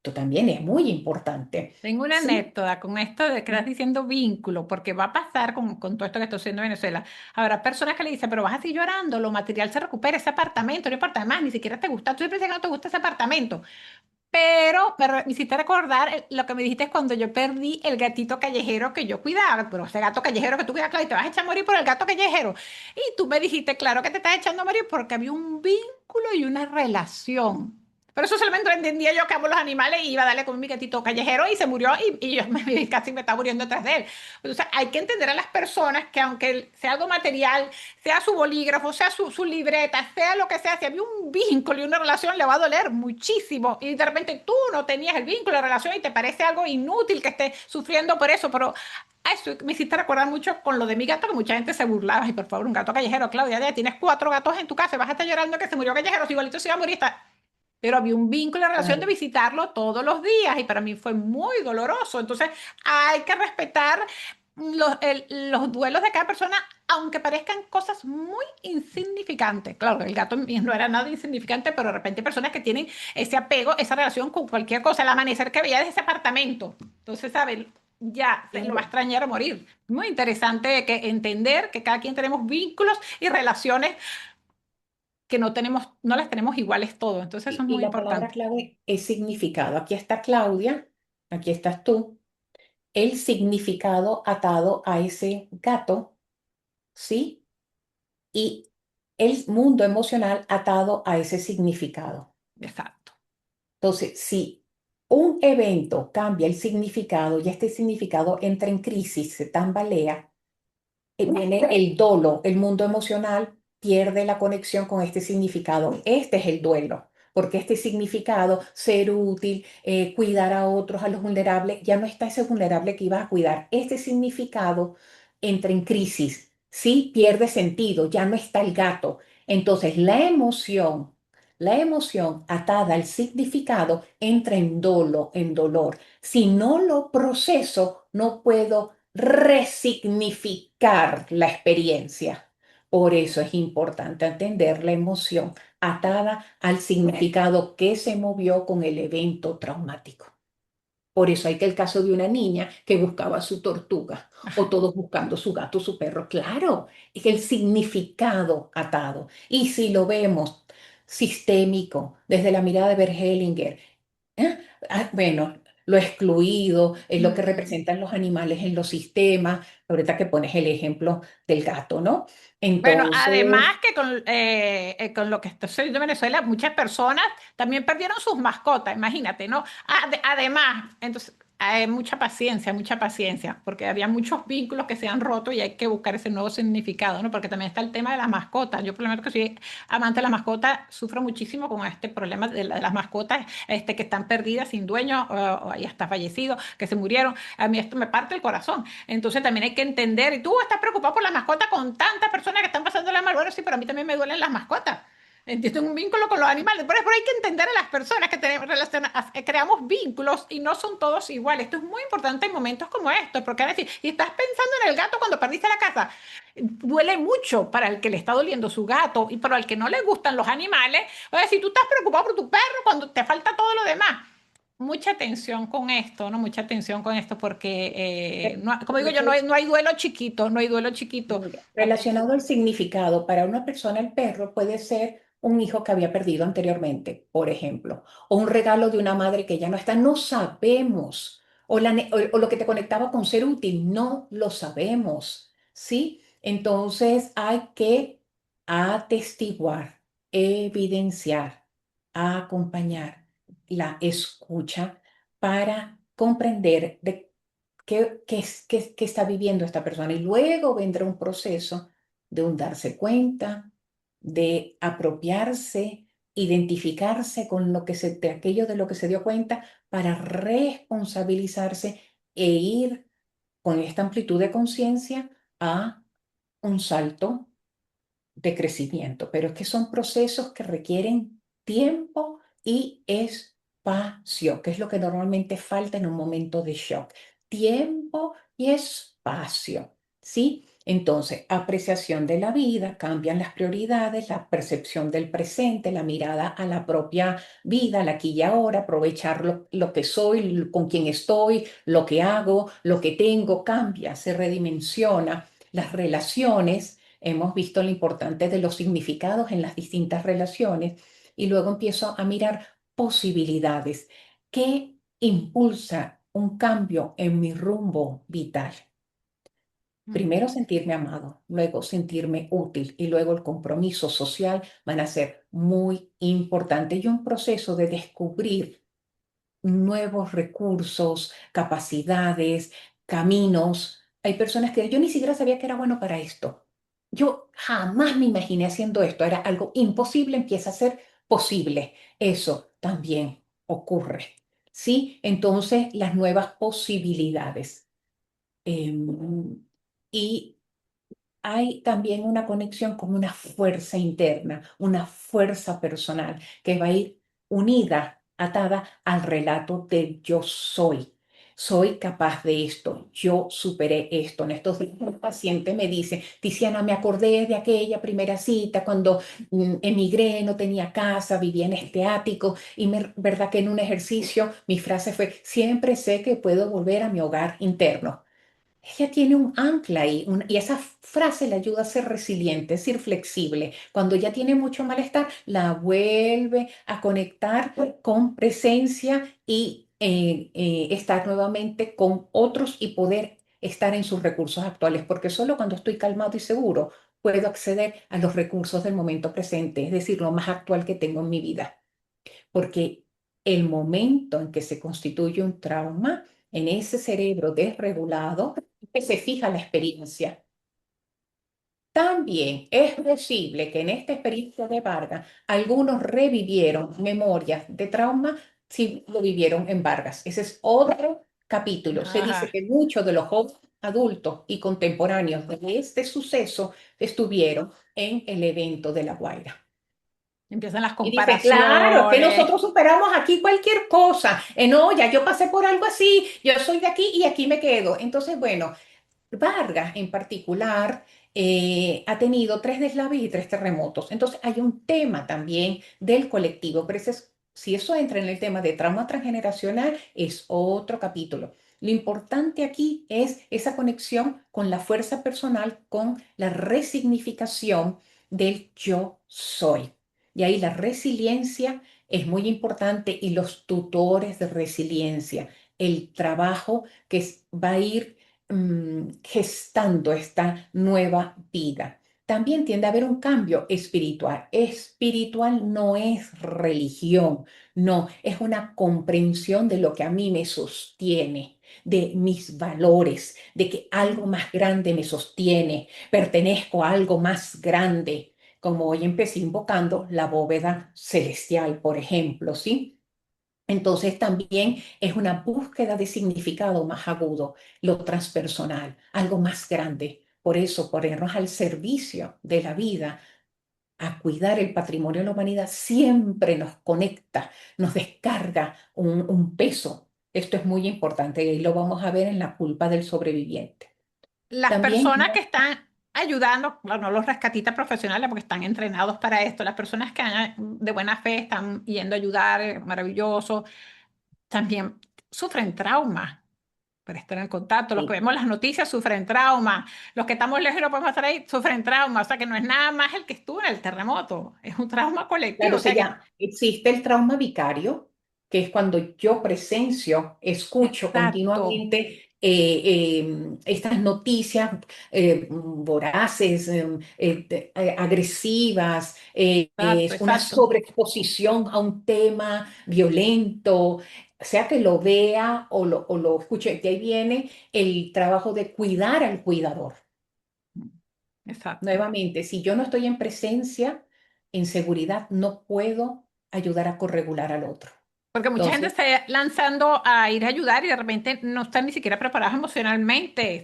Esto también es muy importante. Tengo una Sí. anécdota con esto de que estás diciendo vínculo, porque va a pasar con todo esto que estoy haciendo en Venezuela. Habrá personas que le dicen, pero vas así llorando, lo material se recupera, ese apartamento, no importa más, ni siquiera te gusta, tú siempre dices que no te gusta ese apartamento. Pero me hiciste recordar lo que me dijiste cuando yo perdí el gatito callejero que yo cuidaba, pero ese gato callejero que tú cuidas, claro, y te vas a echar a morir por el gato callejero. Y tú me dijiste, claro que te estás echando a morir porque había un vínculo y una relación. Pero eso solamente lo entendía yo que amo los animales y iba a darle con mi gatito callejero y se murió y yo casi me estaba muriendo detrás de él. Entonces hay que entender a las personas que aunque sea algo material, sea su bolígrafo, sea su libreta, sea lo que sea, si había un vínculo y una relación, le va a doler muchísimo. Y de repente tú no tenías el vínculo, la relación y te parece algo inútil que estés sufriendo por eso, pero a eso me hiciste recordar mucho con lo de mi gato, que mucha gente se burlaba. Y por favor, un gato callejero, Claudia, ya tienes 4 gatos en tu casa y vas a estar llorando que se murió callejero, si igualito se iba a morir. Pero había un vínculo, una relación de Claro. visitarlo todos los días y para mí fue muy doloroso. Entonces hay que respetar los duelos de cada persona, aunque parezcan cosas muy insignificantes. Claro, el gato mío no era nada insignificante, pero de repente hay personas que tienen ese apego, esa relación con cualquier cosa, el amanecer que veía de ese apartamento. Entonces, ¿saben? Ya se lo va a Claro. extrañar a morir. Muy interesante que entender que cada quien tenemos vínculos y relaciones que no tenemos, no las tenemos iguales todos. Entonces, eso es Y muy la palabra importante. clave es significado. Aquí está Claudia, aquí estás tú. El significado atado a ese gato, ¿sí? Y el mundo emocional atado a ese significado. Exacto. Entonces, si un evento cambia el significado y este significado entra en crisis, se tambalea, viene el dolo, el mundo emocional pierde la conexión con este significado. Este es el duelo, porque este significado, ser útil, cuidar a otros, a los vulnerables, ya no está ese vulnerable que ibas a cuidar. Este significado entra en crisis, sí, pierde sentido, ya no está el gato. Entonces, la emoción atada al significado entra en dolo, en dolor. Si no lo proceso, no puedo resignificar la experiencia. Por eso es importante entender la emoción atada al significado que se movió con el evento traumático. Por eso hay que el caso de una niña que buscaba su tortuga o todos buscando su gato, su perro. Claro, es el significado atado. Y si lo vemos sistémico, desde la mirada de Bert Hellinger, ¿eh? Bueno, lo excluido es lo que Mm. representan los animales en los sistemas. Ahorita que pones el ejemplo del gato, ¿no? Bueno, además Entonces, que con lo que estoy sucediendo en Venezuela, muchas personas también perdieron sus mascotas, imagínate, ¿no? Además, entonces, hay mucha paciencia, porque había muchos vínculos que se han roto y hay que buscar ese nuevo significado, ¿no? Porque también está el tema de las mascotas. Yo, por lo menos que soy amante de las mascotas, sufro muchísimo con este problema de las mascotas que están perdidas, sin dueño, o ya hasta fallecidos, que se murieron. A mí esto me parte el corazón. Entonces también hay que entender, y tú estás preocupado por las mascotas con tantas personas que están pasando la mal. Bueno, sí, pero a mí también me duelen las mascotas. Tengo un vínculo con los animales, pero hay que entender a las personas que tenemos creamos vínculos y no son todos iguales. Esto es muy importante en momentos como estos, porque a decir, y estás pensando en el gato cuando perdiste la casa, duele mucho para el que le está doliendo su gato y para el que no le gustan los animales. O sea, si tú estás preocupado por tu perro cuando te falta todo lo demás. Mucha atención con esto, ¿no? Mucha atención con esto porque, como digo yo, no hay duelo chiquito, no hay duelo chiquito. Mira, relacionado al significado, para una persona el perro puede ser un hijo que había perdido anteriormente, por ejemplo, o un regalo de una madre que ya no está, no sabemos, o lo que te conectaba con ser útil, no lo sabemos, ¿sí? Entonces hay que atestiguar, evidenciar, acompañar la escucha para comprender de qué está viviendo esta persona. Y luego vendrá un proceso de un darse cuenta, de apropiarse, identificarse con de aquello de lo que se dio cuenta para responsabilizarse e ir con esta amplitud de conciencia a un salto de crecimiento, pero es que son procesos que requieren tiempo y espacio, que es lo que normalmente falta en un momento de shock. Tiempo y espacio, ¿sí? Entonces, apreciación de la vida, cambian las prioridades, la percepción del presente, la mirada a la propia vida, la aquí y ahora, aprovechar lo que soy, con quién estoy, lo que hago, lo que tengo, cambia, se redimensiona las relaciones. Hemos visto lo importante de los significados en las distintas relaciones y luego empiezo a mirar posibilidades. ¿Qué impulsa un cambio en mi rumbo vital? Primero sentirme amado, luego sentirme útil y luego el compromiso social van a ser muy importantes y un proceso de descubrir nuevos recursos, capacidades, caminos. Hay personas que yo ni siquiera sabía que era bueno para esto. Yo jamás me imaginé haciendo esto. Era algo imposible, empieza a ser posible. Eso también ocurre. ¿Sí? Entonces, las nuevas posibilidades. Y hay también una conexión con una fuerza interna, una fuerza personal que va a ir unida, atada al relato del yo soy. Soy capaz de esto, yo superé esto. En estos días un paciente me dice, Tiziana, me acordé de aquella primera cita cuando emigré, no tenía casa, vivía en este ático y verdad que en un ejercicio mi frase fue, siempre sé que puedo volver a mi hogar interno. Ella tiene un ancla ahí y esa frase le ayuda a ser resiliente, a ser flexible. Cuando ya tiene mucho malestar, la vuelve a conectar con presencia y estar nuevamente con otros y poder estar en sus recursos actuales, porque solo cuando estoy calmado y seguro puedo acceder a los recursos del momento presente, es decir, lo más actual que tengo en mi vida, porque el momento en que se constituye un trauma, en ese cerebro desregulado, que se fija la experiencia. También es posible que en esta experiencia de Vargas algunos revivieron memorias de trauma si lo vivieron en Vargas. Ese es otro capítulo. Se dice Ajá. que muchos de los jóvenes adultos y contemporáneos de este suceso estuvieron en el evento de La Guaira. Empiezan las Y dice, claro, que comparaciones. nosotros superamos aquí cualquier cosa. No, ya yo pasé por algo así, yo soy de aquí y aquí me quedo. Entonces, bueno, Vargas en particular ha tenido 3 deslaves y 3 terremotos. Entonces, hay un tema también del colectivo, pero si eso entra en el tema de trauma transgeneracional, es otro capítulo. Lo importante aquí es esa conexión con la fuerza personal, con la resignificación del yo soy. Y ahí la resiliencia es muy importante y los tutores de resiliencia, el trabajo que va a ir gestando esta nueva vida. también tiende a haber un cambio espiritual. Espiritual no es religión, no, es una comprensión de lo que a mí me sostiene, de mis valores, de que algo más grande me sostiene, pertenezco a algo más grande, como hoy empecé invocando la bóveda celestial, por ejemplo, ¿sí? Entonces también es una búsqueda de significado más agudo, lo transpersonal, algo más grande. Por eso, ponernos al servicio de la vida, a cuidar el patrimonio de la humanidad, siempre nos conecta, nos descarga un peso. Esto es muy importante y lo vamos a ver en la culpa del sobreviviente. Las También, personas que están ayudando, claro, no los rescatistas profesionales porque están entrenados para esto, las personas que de buena fe están yendo a ayudar, maravilloso, también sufren trauma por estar en contacto. Los que sí, vemos las noticias sufren trauma. Los que estamos lejos y no podemos estar ahí sufren trauma. O sea que no es nada más el que estuvo en el terremoto, es un trauma colectivo. claro, O sea que, existe el trauma vicario, que es cuando yo presencio, escucho exacto, continuamente estas noticias voraces, agresivas, exacto, es una exacto. sobreexposición a un tema violento, sea que lo vea o lo escuche. De ahí viene el trabajo de cuidar al cuidador. Exacto. Nuevamente, si yo no estoy en presencia, en seguridad, no puedo ayudar a corregular al otro. Porque mucha gente Entonces, está lanzando a ir a ayudar y de repente no están ni siquiera preparados emocionalmente.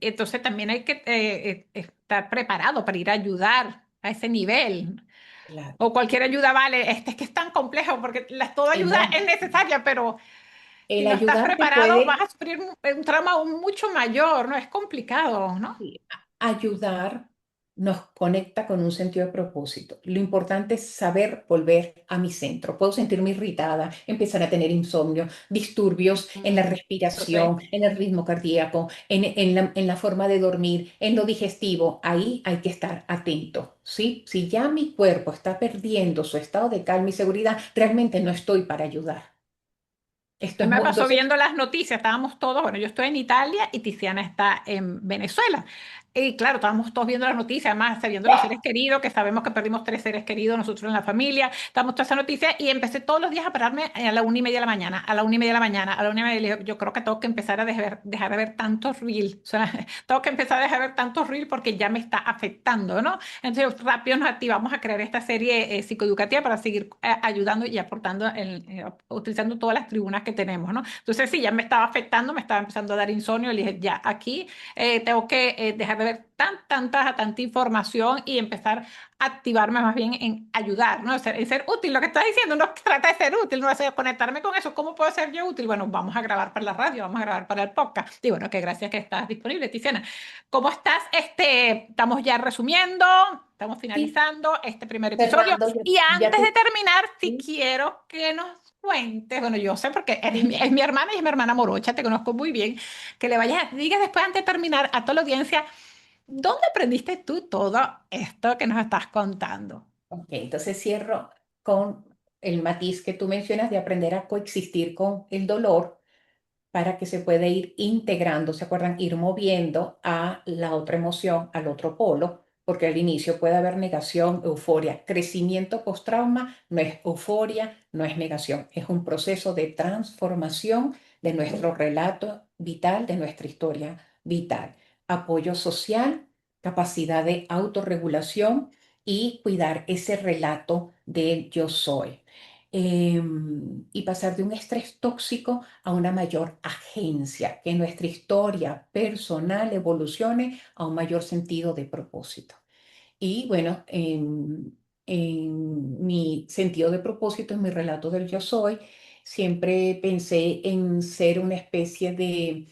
Entonces también hay que estar preparado para ir a ayudar a ese nivel. claro, O cualquier ayuda vale. Este es que es tan complejo porque toda ayuda no, es necesaria, pero si el no estás ayudarte preparado vas puede a sufrir un trauma aún mucho mayor, ¿no? Es complicado, ¿no? sí, ayudar, nos conecta con un sentido de propósito. Lo importante es saber volver a mi centro. Puedo sentirme irritada, empezar a tener insomnio, disturbios en la respiración, Correcto. en el ritmo cardíaco, en la forma de dormir, en lo digestivo. Ahí hay que estar atento, ¿sí? Si ya mi cuerpo está perdiendo su estado de calma y seguridad, realmente no estoy para ayudar. Esto A mí es me muy... pasó Entonces, viendo las noticias, estábamos todos, bueno, yo estoy en Italia y Tiziana está en Venezuela. Y claro, estábamos todos viendo las noticias, además viendo los seres queridos, que sabemos que perdimos 3 seres queridos nosotros en la familia, estábamos toda esa noticia y empecé todos los días a pararme a la 1:30 de la mañana, a la 1:30 de la mañana, a la 1:30. Yo creo que tengo que empezar a dejar de ver tantos reels, o sea, tengo que empezar a dejar de ver tantos reels porque ya me está afectando, ¿no? Entonces rápido nos activamos a crear esta serie psicoeducativa para seguir ayudando y aportando, utilizando todas las tribunas que tenemos, ¿no? Entonces sí, ya me estaba afectando, me estaba empezando a dar insomnio, le dije, ya aquí tengo que dejar de ver tanta información y empezar a activarme más bien en ayudar, ¿no? En ser útil, lo que estás diciendo, no trata de ser útil, no es conectarme con eso, ¿cómo puedo ser yo útil? Bueno, vamos a grabar para la radio, vamos a grabar para el podcast. Y bueno, que gracias que estás disponible, Tiziana. ¿Cómo estás? Estamos ya resumiendo, estamos sí, finalizando este primer episodio. cerrando, Y ya antes de te... terminar, si Sí, quiero que nos cuentes, bueno, yo sé porque sí. es mi hermana y es mi hermana morocha, te conozco muy bien, que le vayas, digas después antes de terminar a toda la audiencia, ¿dónde aprendiste tú todo esto que nos estás contando? Ok, entonces cierro con el matiz que tú mencionas de aprender a coexistir con el dolor para que se pueda ir integrando, ¿se acuerdan? Ir moviendo a la otra emoción, al otro polo, porque al inicio puede haber negación, euforia. Crecimiento post-trauma no es euforia, no es negación, es un proceso de transformación de nuestro relato vital, de nuestra historia vital. Apoyo social, capacidad de autorregulación y cuidar ese relato del yo soy. Y pasar de un estrés tóxico a una mayor agencia, que nuestra historia personal evolucione a un mayor sentido de propósito. Y bueno, en mi sentido de propósito, en mi relato del yo soy, siempre pensé en ser una especie de...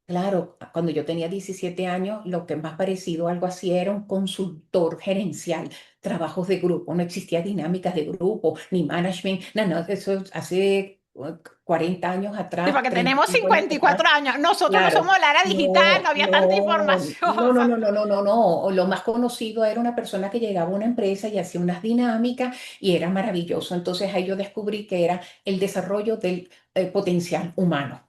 Claro, cuando yo tenía 17 años, lo que más parecido a algo así era un consultor gerencial, trabajos de grupo, no existía dinámicas de grupo, ni management, nada, eso hace 40 años Sí, atrás, porque tenemos 35 años atrás. 54 años. Nosotros no Claro, somos la era digital, no no, había tanta no, información. no, O no, sea, no, no, no, no, no. Lo más conocido era una persona que llegaba a una empresa y hacía unas dinámicas y era maravilloso. Entonces ahí yo descubrí que era el desarrollo del potencial humano.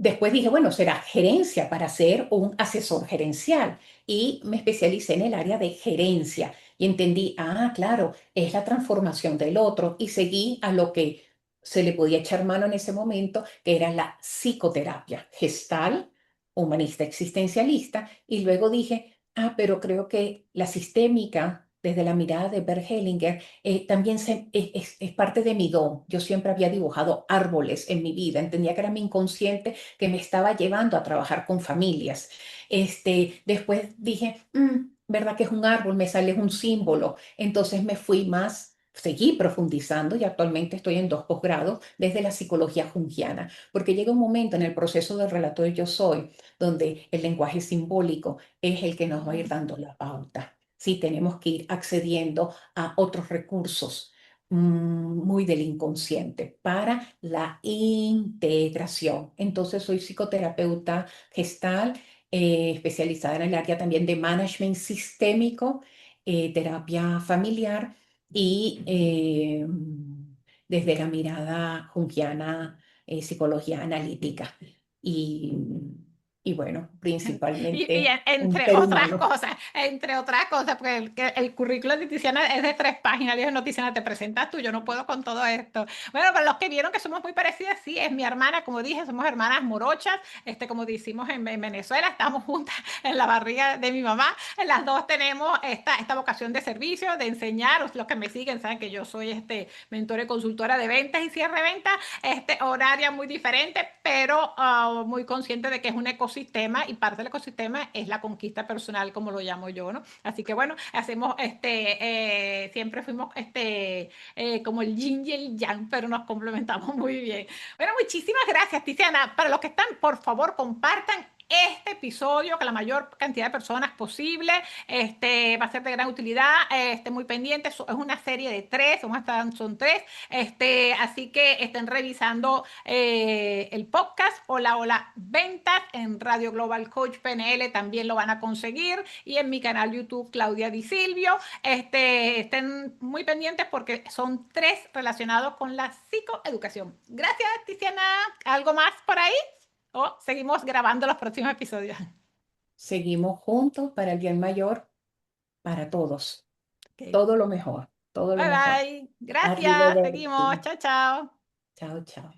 Después dije, bueno, será gerencia para ser un asesor gerencial y me especialicé en el área de gerencia y entendí, claro, es la transformación del otro y seguí a lo que se le podía echar mano en ese momento, que era la psicoterapia gestal, humanista existencialista, y luego dije, pero creo que la sistémica, desde la mirada de Bert Hellinger, también es parte de mi don. Yo siempre había dibujado árboles en mi vida, entendía que era mi inconsciente que me estaba llevando a trabajar con familias. Después dije, ¿verdad que es un árbol? Me sale un símbolo. Entonces me fui más, seguí profundizando y actualmente estoy en 2 posgrados desde la psicología junguiana, porque llega un momento en el proceso del relato de Yo Soy, donde el lenguaje simbólico es el que nos va a ir dando la pauta. Sí, tenemos que ir accediendo a otros recursos muy del inconsciente para la integración. Entonces, soy psicoterapeuta gestal, especializada en el área también de management sistémico, terapia familiar y desde la mirada junguiana, psicología analítica. Y, y bueno, Y principalmente un entre ser otras humano. cosas, porque el currículum de Tiziana es de 3 páginas. Le dije, no, Tiziana, te presentas tú, yo no puedo con todo esto. Bueno, para los que vieron que somos muy parecidas, sí, es mi hermana, como dije, somos hermanas morochas, como decimos en Venezuela, estamos juntas en la barriga de mi mamá. Las dos tenemos esta vocación de servicio, de enseñar. Los que me siguen saben que yo soy mentora y consultora de ventas y cierre de ventas, horaria muy diferente, pero muy consciente de que es un ecosistema y parte del ecosistema es la conquista personal, como lo llamo yo, ¿no? Así que bueno, hacemos siempre fuimos como el yin y el yang, pero nos complementamos muy bien. Bueno, muchísimas gracias, Tiziana. Para los que están, por favor, compartan este episodio con la mayor cantidad de personas posible. Va a ser de gran utilidad. Muy pendiente. Es una serie de 3, son 3. Así que estén revisando el podcast Hola, hola, ventas en Radio Global Coach PNL también lo van a conseguir y en mi canal YouTube Claudia Di Silvio. Estén muy pendientes porque son 3 relacionados con la psicoeducación. Gracias, Tiziana. ¿Algo más por ahí? ¿O seguimos grabando los próximos episodios? Seguimos juntos para el bien mayor, para todos. Okay. Todo lo mejor, todo lo Bye mejor. bye. Gracias. Seguimos. Arrivederci. Chao, chao. Chao, chao.